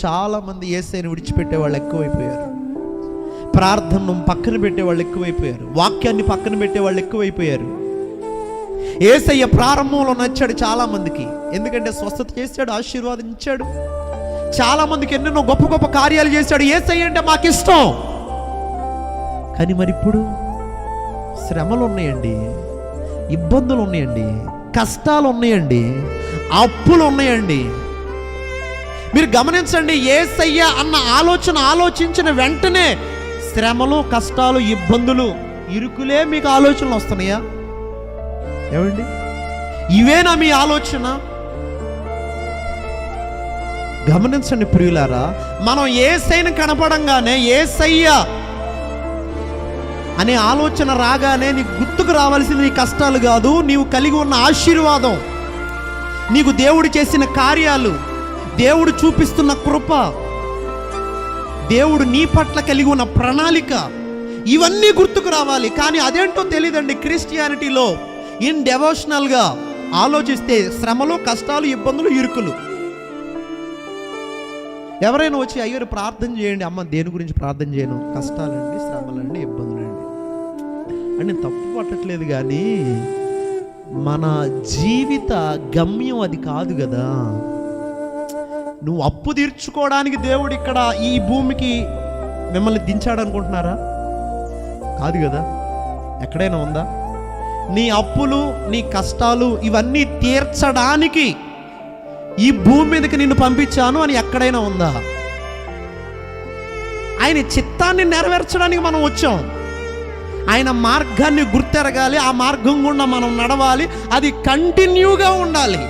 చాలామంది యేసయ్యను విడిచిపెట్టే వాళ్ళు ఎక్కువైపోయారు. ప్రార్థనను పక్కన పెట్టే వాళ్ళు ఎక్కువైపోయారు. వాక్యాన్ని పక్కన పెట్టే వాళ్ళు ఎక్కువైపోయారు. యేసయ్య ప్రారంభంలో నచ్చాడు చాలామందికి, ఎందుకంటే స్వస్థత చేశాడు, ఆశీర్వాదించాడు. చాలామందికి ఎన్నెన్నో గొప్ప గొప్ప కార్యాలు చేశాడు. యేసయ్య అంటే మాకు ఇష్టం. కానీ మరి ఇప్పుడు శ్రమలు ఉన్నాయండి, ఇబ్బందులు ఉన్నాయండి, కష్టాలు ఉన్నాయండి, అప్పులు ఉన్నాయండి. మీరు గమనించండి, యేసయ్య అన్న ఆలోచించిన వెంటనే శ్రమలు, కష్టాలు, ఇబ్బందులు, ఇరుకులే మీకు ఆలోచనలు వస్తున్నాయా? ఏమండి, ఇవేనా మీ ఆలోచన? గమనించండి ప్రియులారా, మనం యేసయ్యను కనపడంగానే, యేసయ్య అనే ఆలోచన రాగానే నీకు గుర్తుకు రావాల్సింది నీ కష్టాలు కాదు, నీవు కలిగి ఉన్న ఆశీర్వాదం, నీకు దేవుడు చేసిన కార్యాలు, దేవుడు చూపిస్తున్న కృప, దేవుడు నీ పట్ల కలిగి ఉన్న ప్రణాళిక, ఇవన్నీ గుర్తుకు రావాలి. కానీ అదేంటో తెలియదండి. క్రిస్టియానిటీలో ఇన్ డెవోషనల్గా ఆలోచిస్తే శ్రమలు, కష్టాలు, ఇబ్బందులు, ఇరుకులు. ఎవరైనా వచ్చి అయ్యో ప్రార్థన చేయండి, అమ్మ దేని గురించి ప్రార్థన చేయను? కష్టాలండి, శ్రమలండి, ఇబ్బందులండి అని. నేను తప్పు పట్టట్లేదు, కానీ మన జీవిత గమ్యం అది కాదు కదా. నువ్వు అప్పు తీర్చుకోవడానికి దేవుడు ఇక్కడ ఈ భూమికి మిమ్మల్ని దించాడు అనుకుంటున్నారా? కాదు కదా. ఎక్కడైనా ఉందా? నీ అప్పులు, నీ కష్టాలు ఇవన్నీ తీర్చడానికి ఈ భూమి మీదకి నిన్ను పంపించాను అని ఎక్కడైనా ఉందా? ఆయన చిత్తాన్ని నెరవేర్చడానికి మనం వచ్చాం. ఆయన మార్గాన్ని గుర్తెరగాలి, ఆ మార్గం గుండా మనం నడవాలి, అది కంటిన్యూగా ఉండాలి.